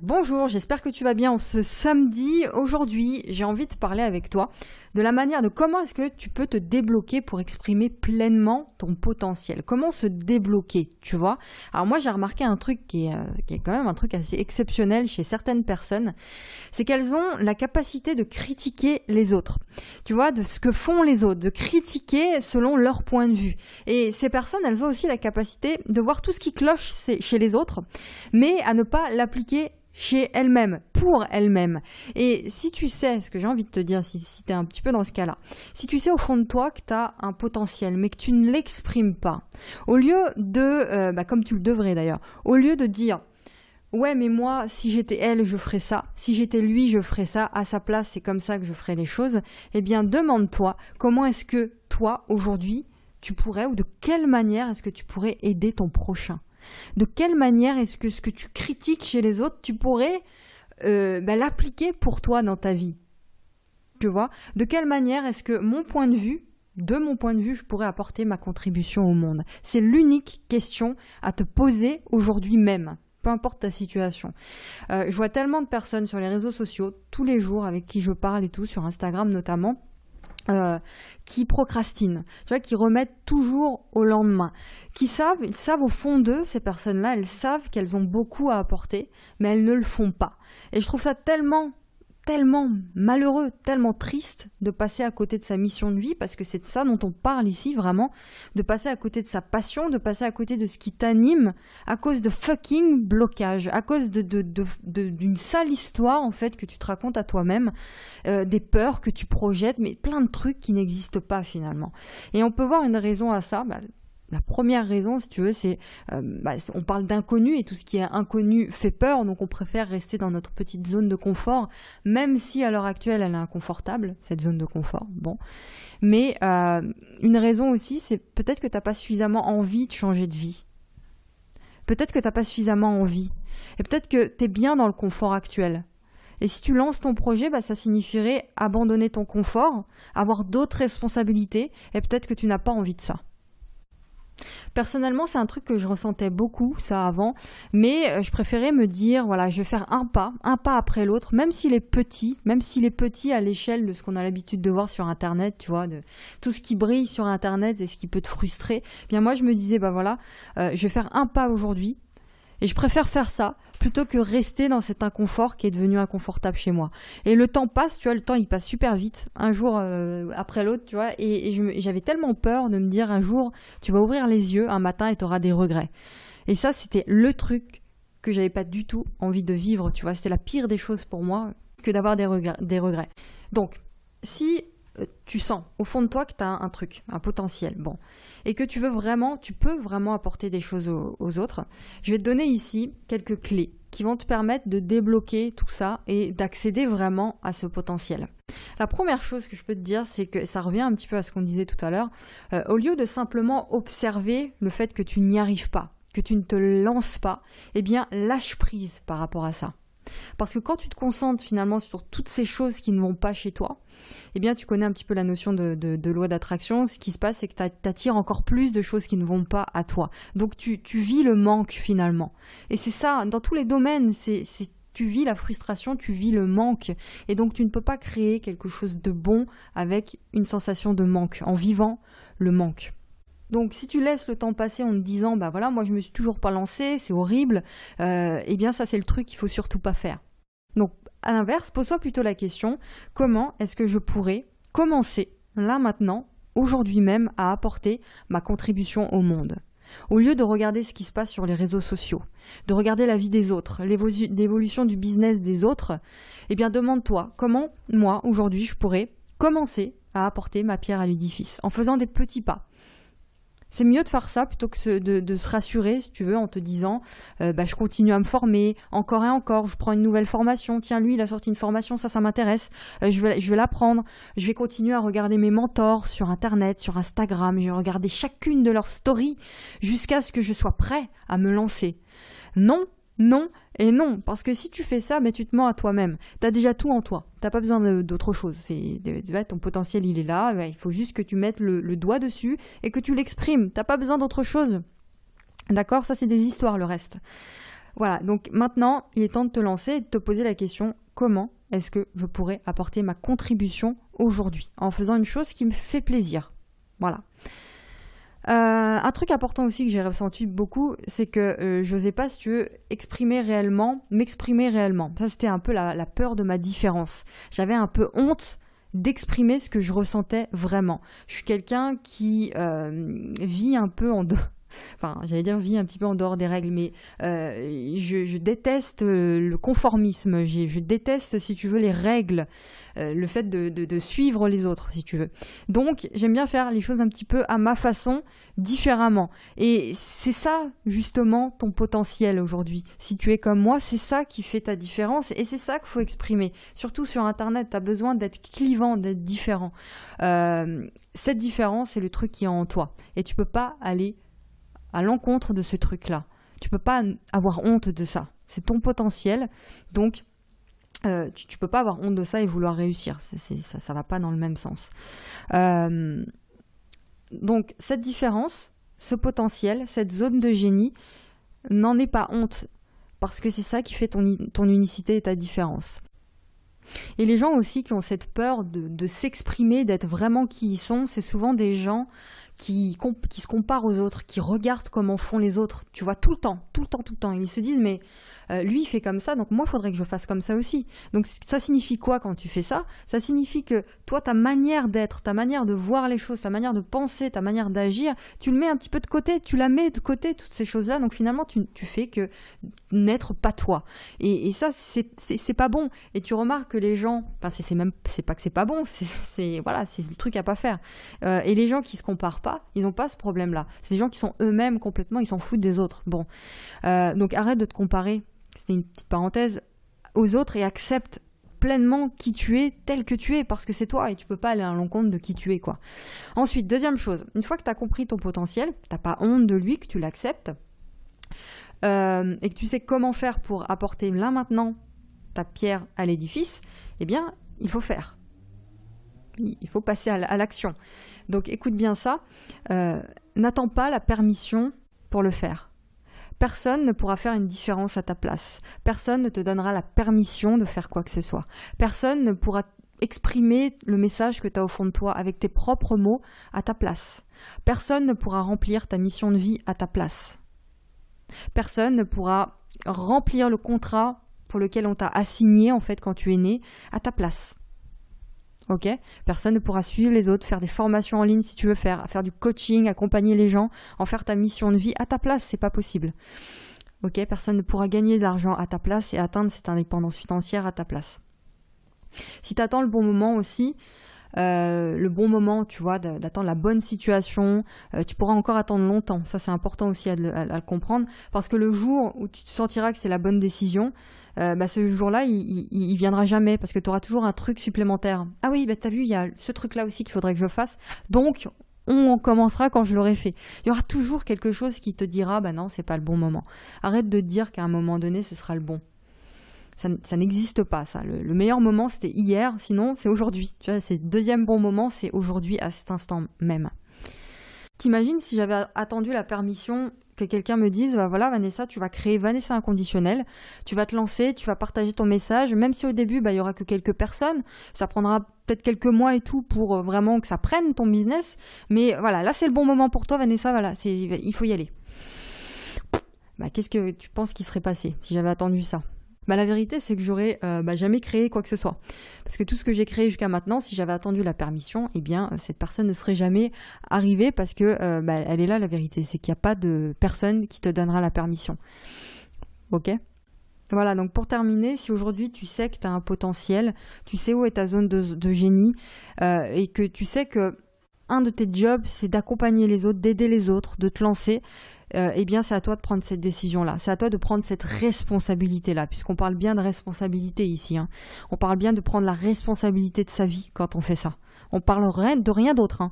Bonjour, j'espère que tu vas bien ce samedi. Aujourd'hui, j'ai envie de parler avec toi de la manière de comment est-ce que tu peux te débloquer pour exprimer pleinement ton potentiel. Comment se débloquer, tu vois? Alors moi, j'ai remarqué un truc qui est quand même un truc assez exceptionnel chez certaines personnes, c'est qu'elles ont la capacité de critiquer les autres. Tu vois, de ce que font les autres, de critiquer selon leur point de vue. Et ces personnes, elles ont aussi la capacité de voir tout ce qui cloche chez les autres, mais à ne pas l'appliquer chez elle-même, pour elle-même. Et si tu sais, ce que j'ai envie de te dire, si tu es un petit peu dans ce cas-là, si tu sais au fond de toi que tu as un potentiel, mais que tu ne l'exprimes pas, au lieu de, comme tu le devrais d'ailleurs, au lieu de dire « Ouais, mais moi, si j'étais elle, je ferais ça. Si j'étais lui, je ferais ça. À sa place, c'est comme ça que je ferais les choses. » Eh bien, demande-toi comment est-ce que toi, aujourd'hui, tu pourrais, ou de quelle manière est-ce que tu pourrais aider ton prochain? De quelle manière est-ce que ce que tu critiques chez les autres, tu pourrais l'appliquer pour toi dans ta vie? Tu vois? De quelle manière est-ce que de mon point de vue, je pourrais apporter ma contribution au monde? C'est l'unique question à te poser aujourd'hui même, peu importe ta situation. Je vois tellement de personnes sur les réseaux sociaux, tous les jours, avec qui je parle et tout, sur Instagram notamment, qui procrastinent, tu vois, qui remettent toujours au lendemain, ils savent au fond d'eux, ces personnes-là, elles savent qu'elles ont beaucoup à apporter, mais elles ne le font pas. Et je trouve ça tellement malheureux, tellement triste de passer à côté de sa mission de vie, parce que c'est de ça dont on parle ici, vraiment, de passer à côté de sa passion, de passer à côté de ce qui t'anime, à cause de fucking blocage, à cause d'une sale histoire, en fait, que tu te racontes à toi-même, des peurs que tu projettes, mais plein de trucs qui n'existent pas, finalement. Et on peut voir une raison à ça, la première raison, si tu veux, c'est on parle d'inconnu, et tout ce qui est inconnu fait peur, donc on préfère rester dans notre petite zone de confort, même si à l'heure actuelle elle est inconfortable, cette zone de confort. Bon, mais une raison aussi, c'est peut-être que tu n'as pas suffisamment envie de changer de vie. Peut-être que tu n'as pas suffisamment envie, et peut-être que tu es bien dans le confort actuel. Et si tu lances ton projet, ça signifierait abandonner ton confort, avoir d'autres responsabilités, et peut-être que tu n'as pas envie de ça. Personnellement, c'est un truc que je ressentais beaucoup, ça, avant, mais je préférais me dire, voilà, je vais faire un pas après l'autre, même s'il est petit à l'échelle de ce qu'on a l'habitude de voir sur Internet, tu vois, de tout ce qui brille sur Internet et ce qui peut te frustrer. Bien, moi, je me disais, je vais faire un pas aujourd'hui, et je préfère faire ça plutôt que rester dans cet inconfort qui est devenu inconfortable chez moi. Et le temps passe, tu vois, le temps il passe super vite, un jour après l'autre, tu vois, et j'avais tellement peur de me dire un jour, tu vas ouvrir les yeux un matin et tu auras des regrets. Et ça, c'était le truc que j'avais pas du tout envie de vivre, tu vois, c'était la pire des choses pour moi que d'avoir des regrets. Donc, si tu sens au fond de toi que tu as un truc, un potentiel, bon, et que tu peux vraiment apporter des choses aux autres, je vais te donner ici quelques clés qui vont te permettre de débloquer tout ça et d'accéder vraiment à ce potentiel. La première chose que je peux te dire, c'est que ça revient un petit peu à ce qu'on disait tout à l'heure, au lieu de simplement observer le fait que tu n'y arrives pas, que tu ne te lances pas, eh bien lâche prise par rapport à ça. Parce que quand tu te concentres finalement sur toutes ces choses qui ne vont pas chez toi, eh bien tu connais un petit peu la notion de loi d'attraction. Ce qui se passe, c'est que tu attires encore plus de choses qui ne vont pas à toi. Donc tu vis le manque finalement. Et c'est ça, dans tous les domaines, tu vis la frustration, tu vis le manque. Et donc tu ne peux pas créer quelque chose de bon avec une sensation de manque, en vivant le manque. Donc si tu laisses le temps passer en te disant voilà, moi je me suis toujours pas lancée, c'est horrible, eh bien ça c'est le truc qu'il faut surtout pas faire. Donc à l'inverse, pose-toi plutôt la question, comment est-ce que je pourrais commencer là maintenant, aujourd'hui même, à apporter ma contribution au monde? Au lieu de regarder ce qui se passe sur les réseaux sociaux, de regarder la vie des autres, l'évolution du business des autres, eh bien demande-toi comment moi aujourd'hui je pourrais commencer à apporter ma pierre à l'édifice en faisant des petits pas. C'est mieux de faire ça plutôt que de se rassurer, si tu veux, en te disant je continue à me former, encore et encore, je prends une nouvelle formation, tiens, lui, il a sorti une formation, ça m'intéresse, je vais l'apprendre, je vais continuer à regarder mes mentors sur Internet, sur Instagram, je vais regarder chacune de leurs stories jusqu'à ce que je sois prêt à me lancer. Non, non et non, parce que si tu fais ça, tu te mens à toi-même. Tu as déjà tout en toi, tu n'as pas besoin d'autre chose. Ton potentiel, il est là, il faut juste que tu mettes le doigt dessus et que tu l'exprimes. Tu n'as pas besoin d'autre chose. D'accord? Ça, c'est des histoires, le reste. Voilà, donc maintenant, il est temps de te lancer et de te poser la question, comment est-ce que je pourrais apporter ma contribution aujourd'hui en faisant une chose qui me fait plaisir. Voilà. Un truc important aussi que j'ai ressenti beaucoup, c'est que je n'osais pas, si tu veux, m'exprimer réellement. Ça, c'était un peu la peur de ma différence. J'avais un peu honte d'exprimer ce que je ressentais vraiment. Je suis quelqu'un qui vit un peu en dehors. Enfin, j'allais dire vit un petit peu en dehors des règles, mais je déteste le conformisme, je déteste, si tu veux, les règles, le fait de suivre les autres, si tu veux. Donc, j'aime bien faire les choses un petit peu à ma façon, différemment. Et c'est ça, justement, ton potentiel aujourd'hui. Si tu es comme moi, c'est ça qui fait ta différence et c'est ça qu'il faut exprimer. Surtout sur Internet, tu as besoin d'être clivant, d'être différent. Cette différence, c'est le truc qui est en toi. Et tu peux pas aller à l'encontre de ce truc-là. Tu peux pas avoir honte de ça. C'est ton potentiel, donc tu peux pas avoir honte de ça et vouloir réussir. Ça va pas dans le même sens. Donc cette différence, ce potentiel, cette zone de génie, n'en aie pas honte, parce que c'est ça qui fait ton unicité et ta différence. Et les gens aussi qui ont cette peur de s'exprimer, d'être vraiment qui ils sont, c'est souvent des gens qui se comparent aux autres, qui regardent comment font les autres, tu vois, tout le temps. Ils se disent, mais lui, il fait comme ça, donc moi, il faudrait que je fasse comme ça aussi. Donc, ça signifie quoi quand tu fais ça? Ça signifie que toi, ta manière d'être, ta manière de voir les choses, ta manière de penser, ta manière d'agir, tu le mets un petit peu de côté, tu la mets de côté, toutes ces choses-là. Donc, finalement, tu fais que n'être pas toi. Et ça, c'est pas bon. Et tu remarques que les gens, enfin, c'est pas que c'est pas bon, voilà, c'est le truc à pas faire. Et les gens qui se comparent pas, ils n'ont pas ce problème-là. C'est des gens qui sont eux-mêmes complètement, ils s'en foutent des autres. Bon, donc arrête de te comparer. C'était une petite parenthèse aux autres et accepte pleinement qui tu es, tel que tu es, parce que c'est toi et tu peux pas aller à l'encontre de qui tu es, quoi. Ensuite, deuxième chose, une fois que tu as compris ton potentiel, t'as pas honte de lui, que tu l'acceptes et que tu sais comment faire pour apporter là maintenant ta pierre à l'édifice, eh bien, il faut faire. Il faut passer à l'action. Donc écoute bien ça, n'attends pas la permission pour le faire. Personne ne pourra faire une différence à ta place. Personne ne te donnera la permission de faire quoi que ce soit. Personne ne pourra exprimer le message que tu as au fond de toi avec tes propres mots à ta place. Personne ne pourra remplir ta mission de vie à ta place. Personne ne pourra remplir le contrat pour lequel on t'a assigné en fait quand tu es né à ta place. Ok, personne ne pourra suivre les autres, faire des formations en ligne si tu veux faire du coaching, accompagner les gens, en faire ta mission de vie à ta place, c'est pas possible. Ok, personne ne pourra gagner de l'argent à ta place et atteindre cette indépendance financière à ta place. Si tu attends le bon moment aussi, le bon moment, tu vois, d'attendre la bonne situation, tu pourras encore attendre longtemps. Ça, c'est important aussi à le comprendre, parce que le jour où tu te sentiras que c'est la bonne décision, ce jour-là, il viendra jamais, parce que tu auras toujours un truc supplémentaire. Ah oui, t'as vu, il y a ce truc-là aussi qu'il faudrait que je fasse, donc on commencera quand je l'aurai fait. Il y aura toujours quelque chose qui te dira, non, c'est pas le bon moment. Arrête de te dire qu'à un moment donné, ce sera le bon. Ça n'existe pas, ça. Le meilleur moment, c'était hier, sinon, c'est aujourd'hui. Tu vois, c'est le deuxième bon moment, c'est aujourd'hui, à cet instant même. T'imagines si j'avais attendu la permission que quelqu'un me dise, voilà, Vanessa, tu vas créer Vanessa Inconditionnelle, tu vas te lancer, tu vas partager ton message, même si au début, il y aura que quelques personnes, ça prendra peut-être quelques mois et tout pour vraiment que ça prenne ton business, mais voilà, là, c'est le bon moment pour toi, Vanessa, voilà, il faut y aller. Qu'est-ce que tu penses qui serait passé si j'avais attendu ça ? La vérité, c'est que j'aurais jamais créé quoi que ce soit. Parce que tout ce que j'ai créé jusqu'à maintenant, si j'avais attendu la permission, eh bien, cette personne ne serait jamais arrivée parce que elle est là, la vérité. C'est qu'il n'y a pas de personne qui te donnera la permission. Ok ? Voilà, donc pour terminer, si aujourd'hui tu sais que tu as un potentiel, tu sais où est ta zone de génie et que tu sais que un de tes jobs, c'est d'accompagner les autres, d'aider les autres, de te lancer, eh bien c'est à toi de prendre cette décision-là. C'est à toi de prendre cette responsabilité-là, puisqu'on parle bien de responsabilité ici. Hein. On parle bien de prendre la responsabilité de sa vie quand on fait ça. On parle de rien d'autre.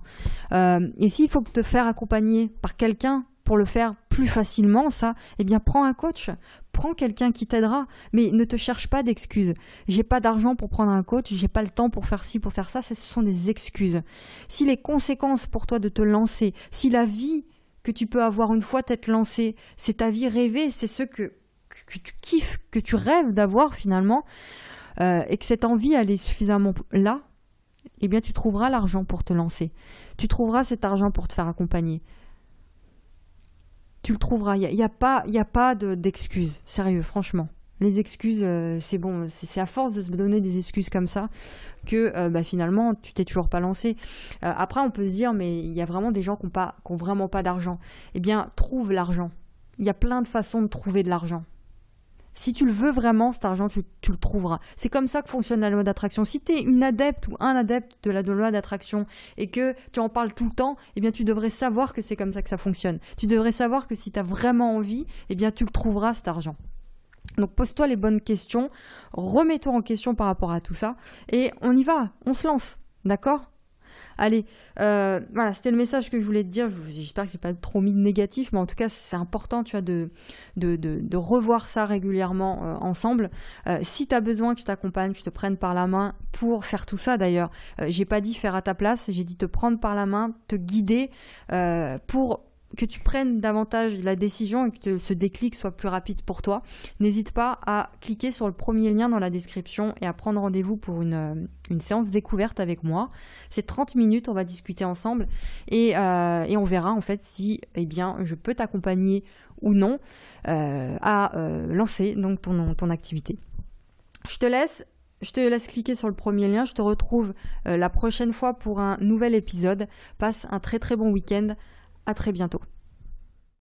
Hein. Et s'il faut te faire accompagner par quelqu'un pour le faire plus facilement, ça, eh bien prends un coach, prends quelqu'un qui t'aidera, mais ne te cherche pas d'excuses. J'ai pas d'argent pour prendre un coach, j'ai pas le temps pour faire ci, pour faire ça, ce sont des excuses. Si les conséquences pour toi de te lancer, si la vie que tu peux avoir une fois t'être lancé, c'est ta vie rêvée, c'est ce que que tu kiffes, que tu rêves d'avoir finalement, et que cette envie elle est suffisamment là, eh bien tu trouveras l'argent pour te lancer. Tu trouveras cet argent pour te faire accompagner. Tu le trouveras. Il y a pas d'excuses. Sérieux, franchement. Les excuses, c'est bon. C'est à force de se donner des excuses comme ça que finalement, tu t'es toujours pas lancé. Après, on peut se dire, mais il y a vraiment des gens qui ont vraiment pas d'argent. Eh bien, trouve l'argent. Il y a plein de façons de trouver de l'argent. Si tu le veux vraiment, cet argent, tu le trouveras. C'est comme ça que fonctionne la loi d'attraction. Si tu es une adepte ou un adepte de la loi d'attraction et que tu en parles tout le temps, eh bien, tu devrais savoir que c'est comme ça que ça fonctionne. Tu devrais savoir que si tu as vraiment envie, eh bien, tu le trouveras, cet argent. Donc, pose-toi les bonnes questions, remets-toi en question par rapport à tout ça et on y va, on se lance, d'accord ? Allez, voilà, c'était le message que je voulais te dire. J'espère que j'ai pas trop mis de négatif, mais en tout cas, c'est important, tu vois, de revoir ça régulièrement ensemble. Si tu as besoin que je t'accompagne, que je te prenne par la main pour faire tout ça, d'ailleurs, j'ai pas dit faire à ta place, j'ai dit te prendre par la main, te guider pour que tu prennes davantage la décision et que ce déclic soit plus rapide pour toi. N'hésite pas à cliquer sur le premier lien dans la description et à prendre rendez-vous pour une séance découverte avec moi. C'est 30 minutes, on va discuter ensemble et on verra en fait si je peux t'accompagner ou non à lancer donc ton activité. Je te laisse cliquer sur le premier lien. Je te retrouve la prochaine fois pour un nouvel épisode. Passe un très très bon week-end. À très bientôt.